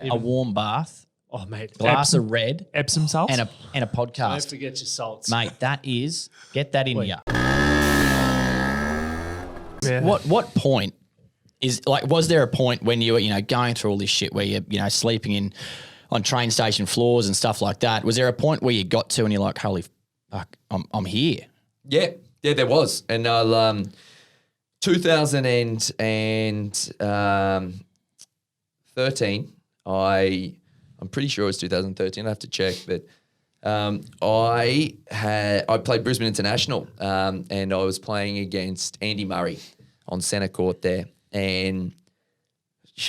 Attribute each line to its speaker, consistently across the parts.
Speaker 1: a warm bath,
Speaker 2: Oh, mate.
Speaker 1: glass of red,
Speaker 2: Epsom salts.
Speaker 1: and a
Speaker 3: Don't
Speaker 1: podcast.
Speaker 3: forget your salts.
Speaker 1: Mate, get that in here.
Speaker 2: Yeah.
Speaker 1: What point was there a point when you were, going through all this shit where you're, sleeping on train station floors and stuff like that? Was there a point where you got to and you're like, holy fuck, I'm here?
Speaker 4: Yeah, there was. And I'll 2013, I'm pretty sure it was 2013. I have to check, but I played Brisbane International, and I was playing against Andy Murray on centre court there, and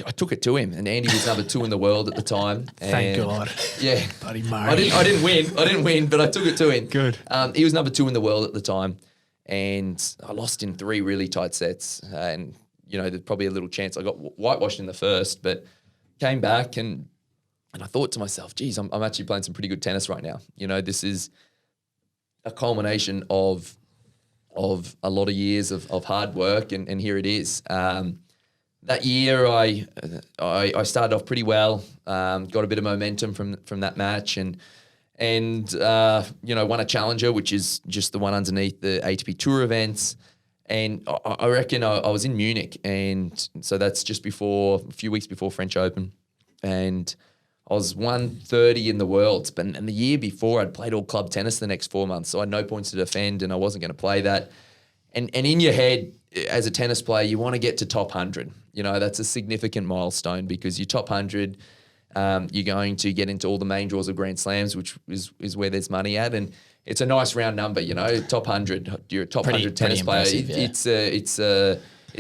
Speaker 4: I took it to him, and Andy was number 2 in the world at the time.
Speaker 2: Thank God.
Speaker 4: Yeah,
Speaker 2: Buddy Murray.
Speaker 4: I didn't win, but I took it to him.
Speaker 2: Good.
Speaker 4: He was number 2 in the world at the time, and I lost in 3 really tight sets, and there's probably a little chance I got whitewashed in the first, but came back and I thought to myself, geez, I'm actually playing some pretty good tennis right now. This is a culmination of a lot of years of hard work, and here it is. That year, I started off pretty well, got a bit of momentum from that match, and won a challenger, which is just the one underneath the ATP Tour events. And I reckon I was in Munich, and so that's just a few weeks before French Open, and I was 130 in the world. And the year before, I'd played all club tennis the next 4 months, so I had no points to defend, and I wasn't going to play that. And in your head, as a tennis player, you want to get to top 100. That's a significant milestone, because you're top 100, you're going to get into all the main draws of Grand Slams, which is where there's money at, and it's a nice round number. Top 100, you're a top 100 tennis player. It's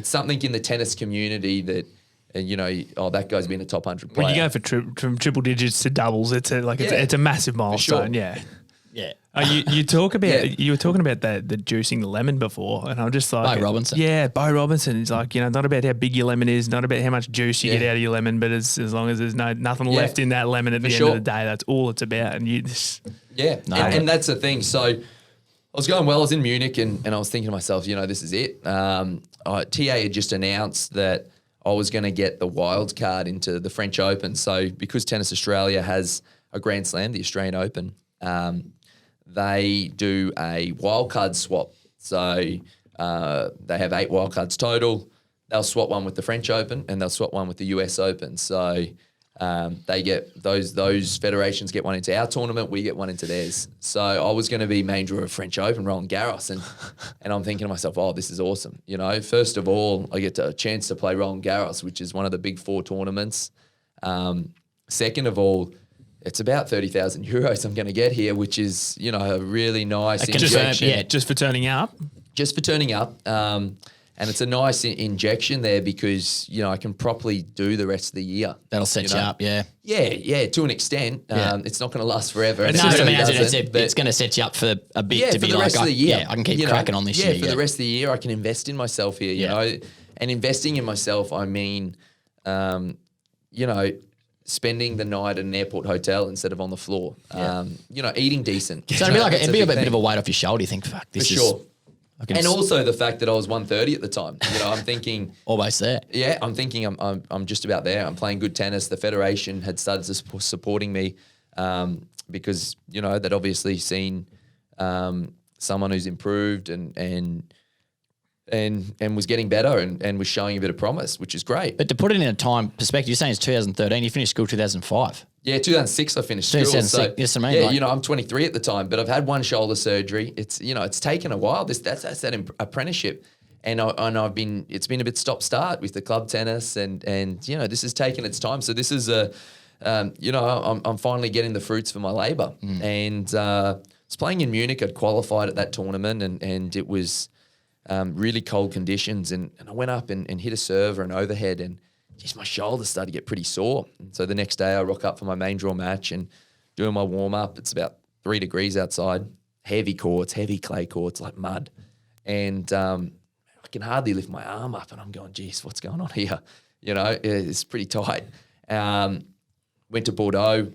Speaker 4: something in the tennis community that, that guy's been a top 100 player.
Speaker 2: When you go from triple digits to doubles, it's a massive milestone.
Speaker 4: Sure.
Speaker 2: Yeah.
Speaker 1: Yeah.
Speaker 2: You talk about you were talking about the juicing the lemon before, and I'm just like
Speaker 1: Bo Robinson.
Speaker 2: Yeah, Bo Robinson is like, not about how big your lemon is, not about how much juice you get out of your lemon, but as long as there's nothing left in that lemon at the end of the day, that's all it's about. And and
Speaker 4: that's the thing. So I was going well. I was in Munich, and I was thinking to myself, this is it. TA had just announced that I was going to get the wild card into the French Open. So because Tennis Australia has a Grand Slam, the Australian Open, they do a wildcard swap. So they have 8 wildcards total. They'll swap one with the French Open, and they'll swap one with the US Open. So they get those federations get one into our tournament, we get one into theirs. So I was going to be main draw of French Open, Roland Garros, and I'm thinking to myself, oh, this is awesome. First of all, I get a chance to play Roland Garros, which is one of the big 4 tournaments. Second of all, it's about 30,000 euros I'm going to get here, which is, a really nice injection.
Speaker 2: Just for turning up.
Speaker 4: Just for turning up. And it's a nice injection there, because, I can properly do the rest of the year.
Speaker 1: That'll set you up, yeah.
Speaker 4: Yeah, to an extent. It's not going to last forever.
Speaker 1: It's going to set you up for a bit to be
Speaker 4: for the
Speaker 1: like,
Speaker 4: rest of the year.
Speaker 1: I can keep cracking on this year.
Speaker 4: Yeah, for the rest of the year, I can invest in myself here, you know. And investing in myself, I mean, spending the night at an airport hotel instead of on the floor. Eating decent.
Speaker 1: So it'd be a bit of a weight off your shoulder. You think, fuck, this is...
Speaker 4: And also the fact that I was 130 at the time. I'm thinking...
Speaker 1: Almost there.
Speaker 4: Yeah, I'm thinking I'm just about there. I'm playing good tennis. The federation had started supporting me because, they'd obviously seen someone who's improved and was getting better and was showing a bit of promise, which is great.
Speaker 1: But to put it in a time perspective, you're saying it's 2013, you finished school 2005.
Speaker 4: Yeah, 2006 I finished school.
Speaker 1: 2006,
Speaker 4: so,
Speaker 1: yes, I mean.
Speaker 4: Yeah, I'm 23 at the time, but I've had 1 shoulder surgery. It's, it's taken a while. That's that apprenticeship. And it's been a bit stop-start with the club tennis and this has taken its time. So this is I'm finally getting the fruits for my labour. And I was playing in Munich. I'd qualified at that tournament and it was really cold conditions. And I went up and hit a serve or an overhead and geez, my shoulders started to get pretty sore. And so the next day I rock up for my main draw match and doing my warm-up. It's about 3 degrees outside, heavy courts, heavy clay courts, like mud. And I can hardly lift my arm up and I'm going, geez, what's going on here? It's pretty tight. Went to Bordeaux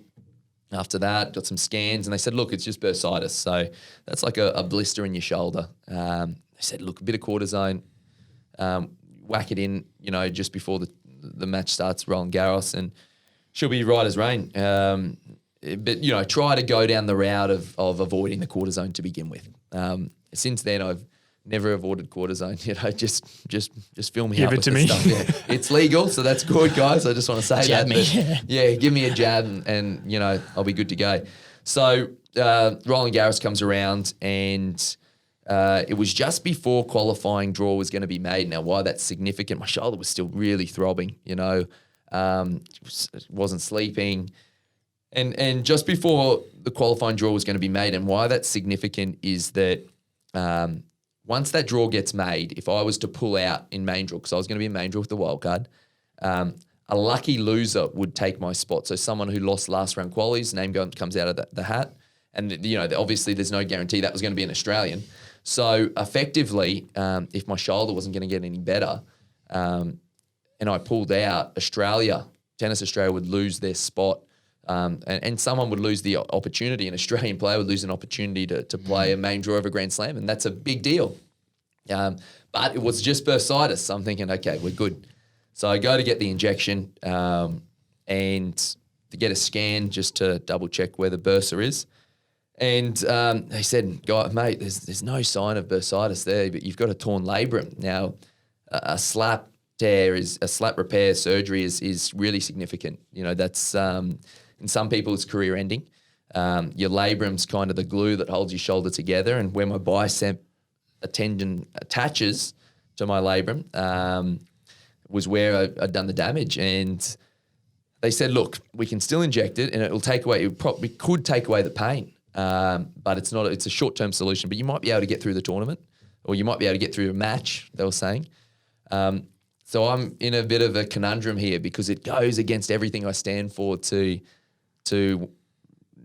Speaker 4: after that, got some scans, and they said, look, it's just bursitis. So that's like a blister in your shoulder. They said, look, a bit of cortisone, whack it in, just before the match starts, Roland Garros, and she'll be right as rain. But try to go down the route of avoiding the quarter zone to begin with. Since then, I've never avoided quarter zone. Just fill me
Speaker 2: Give
Speaker 4: up
Speaker 2: it
Speaker 4: with
Speaker 2: to
Speaker 4: the
Speaker 2: me.
Speaker 4: stuff. Yeah. It's legal, so that's good, guys. I just want to say
Speaker 1: Jab
Speaker 4: that.
Speaker 1: me.
Speaker 4: But give me a jab, and I'll be good to go. So Roland Garros comes around, and it was just before qualifying draw was going to be made. Now, why that's significant? My shoulder was still really throbbing. Wasn't sleeping. And just before the qualifying draw was going to be made, and why that's significant is that once that draw gets made, if I was to pull out in main draw, because I was going to be in main draw with the wild card, a lucky loser would take my spot. So someone who lost last round qualies, comes out of the hat. And, obviously there's no guarantee that was going to be an Australian. So effectively, if my shoulder wasn't going to get any better and I pulled out, Tennis Australia would lose their spot. And someone would lose the opportunity. An Australian player would lose an opportunity to play a main draw of a Grand Slam, and that's a big deal. But it was just bursitis. So I'm thinking, okay, we're good. So I go to get the injection and to get a scan just to double check where the bursa is. And they said, mate, there's no sign of bursitis there, but you've got a torn labrum. Now, a slap repair surgery is really significant. That's in some people it's career ending. Your labrum's kind of the glue that holds your shoulder together, and where my bicep tendon attaches to my labrum was where I'd done the damage. And they said, look, we can still inject it, and it could take away the pain, but it's a short-term solution. But you might be able to get through the tournament, or you might be able to get through a match, they were saying. So I'm in a bit of a conundrum here because it goes against everything I stand for to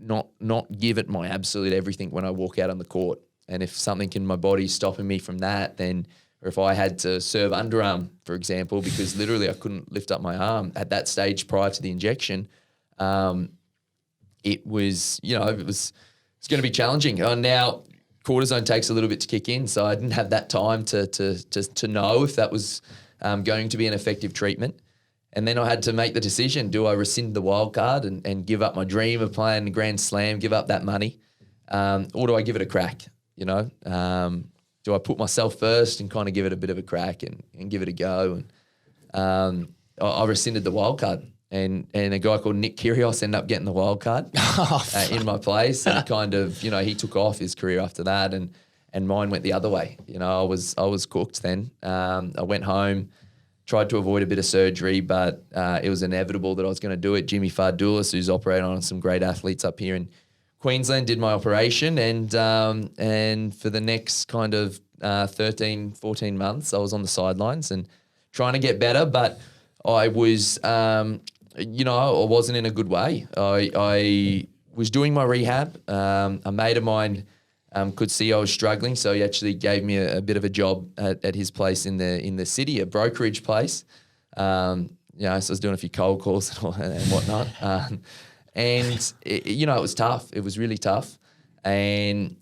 Speaker 4: not give it my absolute everything when I walk out on the court. And if something in my body is stopping me from that, then, or if I had to serve underarm, for example, because literally I couldn't lift up my arm at that stage prior to the injection, it was it's going to be challenging. Now cortisone takes a little bit to kick in, so I didn't have that time to know if that was going to be an effective treatment. And then I had to make the decision, do I rescind the wild card and give up my dream of playing the Grand Slam, give up that money, or do I give it a crack, Do I put myself first and kind of give it a bit of a crack and give it a go? And I rescinded the wild card. And a guy called Nick Kyrgios ended up getting the wild card in my place. And it kind of, he took off his career after that, and mine went the other way. I was cooked then. I went home, tried to avoid a bit of surgery, but it was inevitable that I was going to do it. Jimmy Fardulis, who's operating on some great athletes up here in Queensland, did my operation, and for the next kind of 13, 14 months, I was on the sidelines and trying to get better, but I was, I wasn't in a good way. I was doing my rehab. A mate of mine could see I was struggling, so he actually gave me a bit of a job at his place in the city, a brokerage place. So I was doing a few cold calls and whatnot. And it was tough. It was really tough. And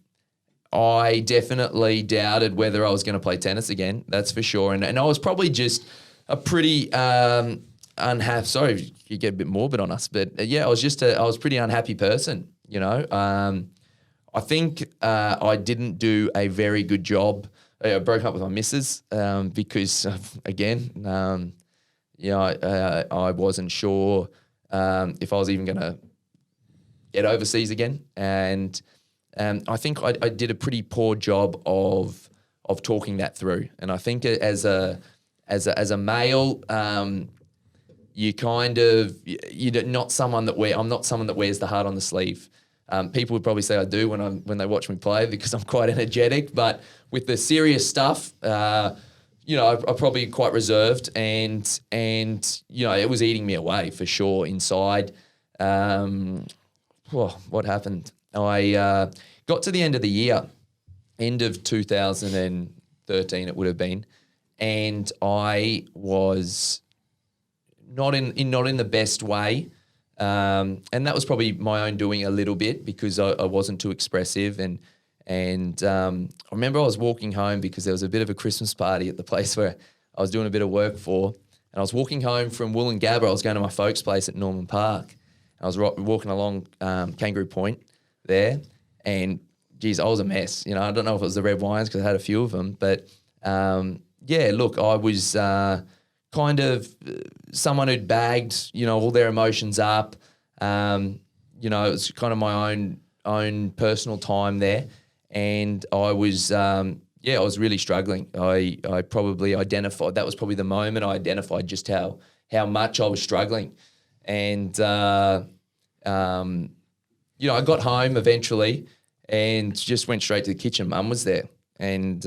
Speaker 4: I definitely doubted whether I was going to play tennis again. That's for sure. And I was probably just a pretty unhappy. Sorry, you get a bit morbid on us, but I was I was a pretty unhappy person. I think I didn't do a very good job. I broke up with my missus because, again, I wasn't sure if I was even going to get overseas again. And I think I did a pretty poor job of talking that through. And I think as a male, you're not someone that I'm not someone that wears the heart on the sleeve. People would probably say I do when they watch me play because I'm quite energetic. But with the serious stuff, I'm probably quite reserved, and it was eating me away for sure inside. What happened? I got to the end of the year, end of 2013 it would have been, and I was not in the best way. And that was probably my own doing a little bit because I wasn't too expressive. And I remember I was walking home because there was a bit of a Christmas party at the place where I was doing a bit of work for. And I was walking home from Wollongabba. I was going to my folks' place at Norman Park. I was walking along Kangaroo Point there, and geez, I was a mess. You know, I don't know if it was the red wines because I had a few of them, but yeah, look, I was kind of someone who'd bagged, you know, all their emotions up. You know, it was kind of my own personal time there, and I was I was really struggling. I probably identified, that was probably the moment I identified just how much I was struggling. And, you know, I got home eventually and just went straight to the kitchen. Mum was there. And,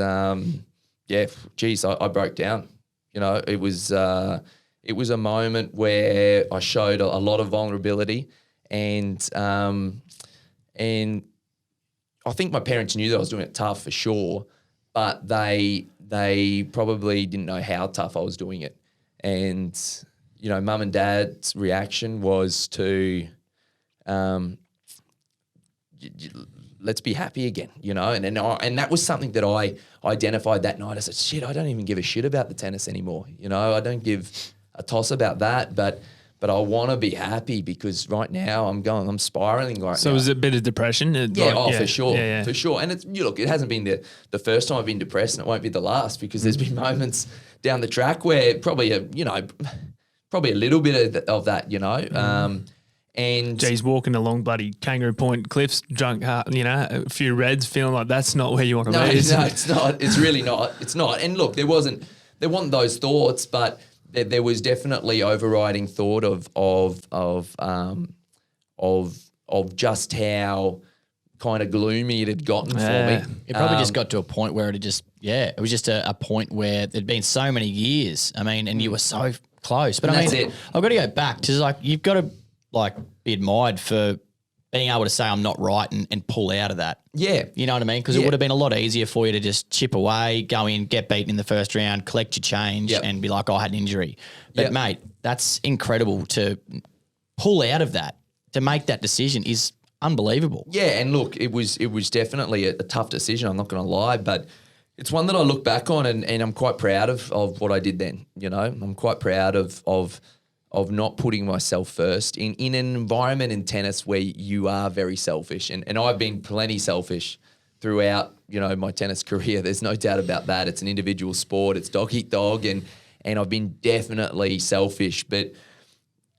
Speaker 4: geez, I broke down. You know, it was a moment where I showed a lot of vulnerability, and I think my parents knew that I was doing it tough for sure, but they probably didn't know how tough I was doing it. And, you know, Mum and Dad's reaction was to, let's be happy again, you know. And that was something that I identified that night. I said, shit, I don't even give a shit about the tennis anymore. You know, I don't give a toss about that, but I want to be happy because right now I'm spiraling right now.
Speaker 2: So was it a bit of depression?
Speaker 4: For sure. For sure. And it's, look, it hasn't been the first time I've been depressed, and it won't be the last, because there's been moments down the track where probably a little bit of that, you know. And
Speaker 2: geez, walking along bloody Kangaroo Point cliffs, drunk, you know, a few reds, feeling like that's not where you want to be.
Speaker 4: No, it's not. It's really not. It's not. And look, there weren't those thoughts, but there was definitely overriding thought of just how kind of gloomy it had gotten for me.
Speaker 1: It probably just got to a point where it was just a point where there'd been so many years. I mean, and you were so close. But I mean, I've got to go back to, like, you've got to, like, be admired for being able to say I'm not right and pull out of that.
Speaker 4: Yeah.
Speaker 1: You know what I mean? Because it would have been a lot easier for you to just chip away, go in, get beaten in the first round, collect your change and be like, I had an injury. But mate, that's incredible to pull out of that, to make that decision is unbelievable.
Speaker 4: Yeah, and look, it was definitely a tough decision, I'm not going to lie, but it's one that I look back on and I'm quite proud of what I did then, you know. I'm quite proud of not putting myself first in an environment in tennis where you are very selfish. And I've been plenty selfish throughout, you know, my tennis career. There's no doubt about that. It's an individual sport. It's dog eat dog. And I've been definitely selfish. But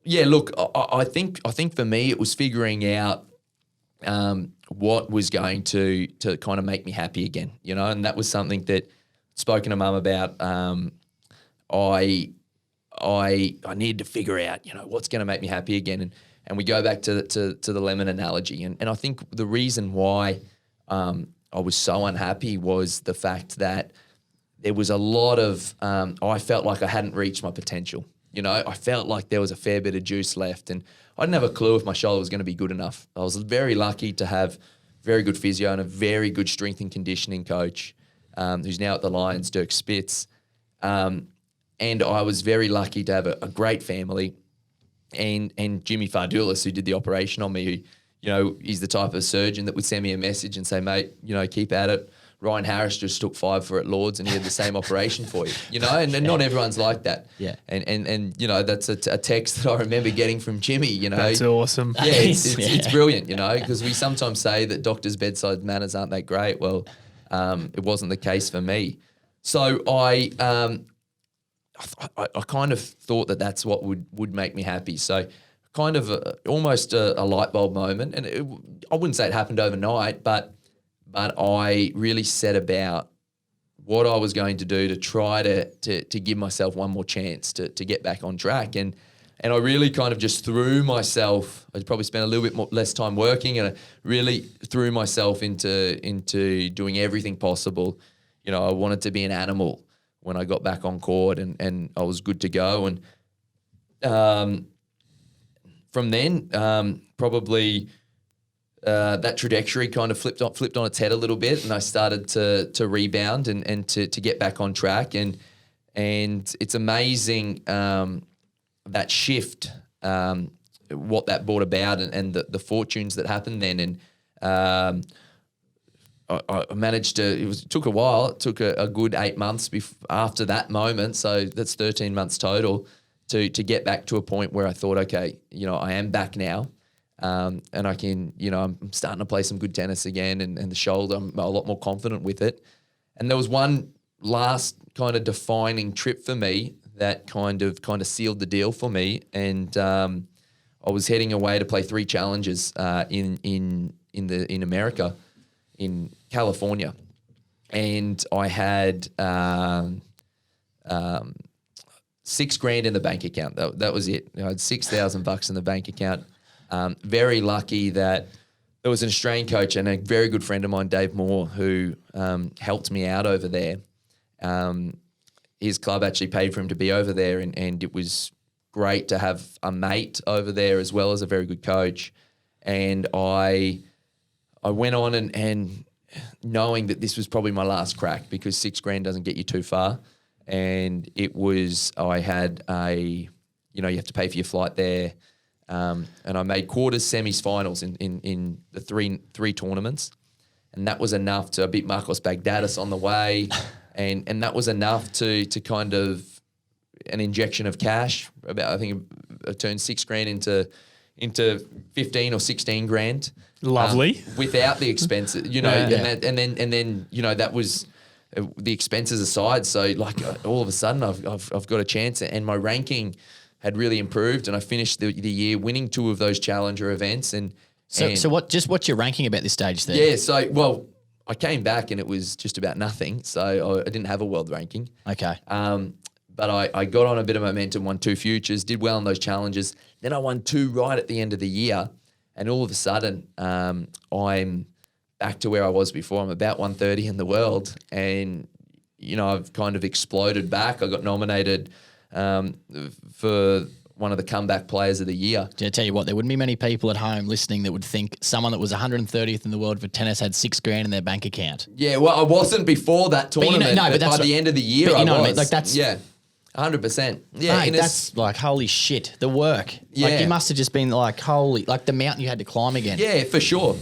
Speaker 4: yeah, look, I think for me it was figuring out what was going to kind of make me happy again, you know. And that was something that spoken to Mum about. I needed to figure out, you know, what's going to make me happy again. And we go back to the lemon analogy. And I think the reason why I was so unhappy was the fact that there was a lot of I felt like I hadn't reached my potential. You know, I felt like there was a fair bit of juice left, and I didn't have a clue if my shoulder was going to be good enough. I was very lucky to have very good physio and a very good strength and conditioning coach who's now at the Lions, Dirk Spitz. And I was very lucky to have a great family, and Jimmy Fardulis, who did the operation on me, who, you know, he's the type of surgeon that would send me a message and say, mate, you know, keep at it. Ryan Harris just took 5 for at Lords and he had the same operation for you, you know, and not everyone's like that.
Speaker 1: Yeah.
Speaker 4: And you know, that's a text that I remember getting from Jimmy, you know.
Speaker 2: That's awesome.
Speaker 4: Yeah, it's brilliant, you know, because we sometimes say that doctors' bedside manners aren't that great. Well, it wasn't the case for me. So I kind of thought that that's what would make me happy. So kind of almost a light bulb moment. And I wouldn't say it happened overnight, but I really set about what I was going to do to try to give myself one more chance to get back on track. And I really kind of just threw myself, I probably spent a little bit less time working, and I really threw myself into doing everything possible. You know, I wanted to be an animal when I got back on court, and I was good to go. And from then, probably that trajectory kind of flipped on its head a little bit, and I started to rebound and to get back on track. And it's amazing that shift, what that brought about, and the fortunes that happened then. And I managed to. It took a while. It took a good 8 months after that moment. So that's 13 months total to get back to a point where I thought, okay, I am back now, and I can, I'm starting to play some good tennis again, and the shoulder, I'm a lot more confident with it. And there was one last kind of defining trip for me that kind of sealed the deal for me, and I was heading away to play 3 challenges in America, in California, and I had $6,000 in the bank account. That was it. I had $6,000 in the bank account. Very lucky that there was an Australian coach and a very good friend of mine, Dave Moore, who helped me out over there. His club actually paid for him to be over there, and it was great to have a mate over there as well as a very good coach. And I went on and knowing that this was probably my last crack, because $6,000 doesn't get you too far. And it was, I had you have to pay for your flight there. And I made quarters, semis, finals in the three tournaments. And that was enough to beat Marcos Bagdatis on the way. And that was enough to kind of an injection of cash. I think I turned $6,000 into 15 or 16 grand.
Speaker 2: Lovely.
Speaker 4: Without the expenses, and then that was the expenses aside. So like all of a sudden I've got a chance, and my ranking had really improved, and I finished the year winning 2 of those challenger events. So what's your ranking about this stage there? Yeah. So, I came back and it was just about nothing. So I didn't have a world ranking.
Speaker 1: Okay.
Speaker 4: But I got on a bit of momentum, won 2 futures, did well in those challenges. Then I won 2 right at the end of the year. And all of a sudden, I'm back to where I was before. I'm about 130 in the world. And, I've kind of exploded back. I got nominated for one of the comeback players of the year.
Speaker 1: I tell you what, there wouldn't be many people at home listening that would think someone that was 130th in the world for tennis had $6,000 in their bank account.
Speaker 4: Yeah, well, I wasn't before that tournament. But by the end of the year,
Speaker 1: I was.
Speaker 4: What I mean?
Speaker 1: Like that's
Speaker 4: 100%. Yeah,
Speaker 1: mate, that's like holy shit. The work.
Speaker 4: Yeah.
Speaker 1: Like you must have just been like holy, like the mountain you had to climb again.
Speaker 4: Yeah, for sure.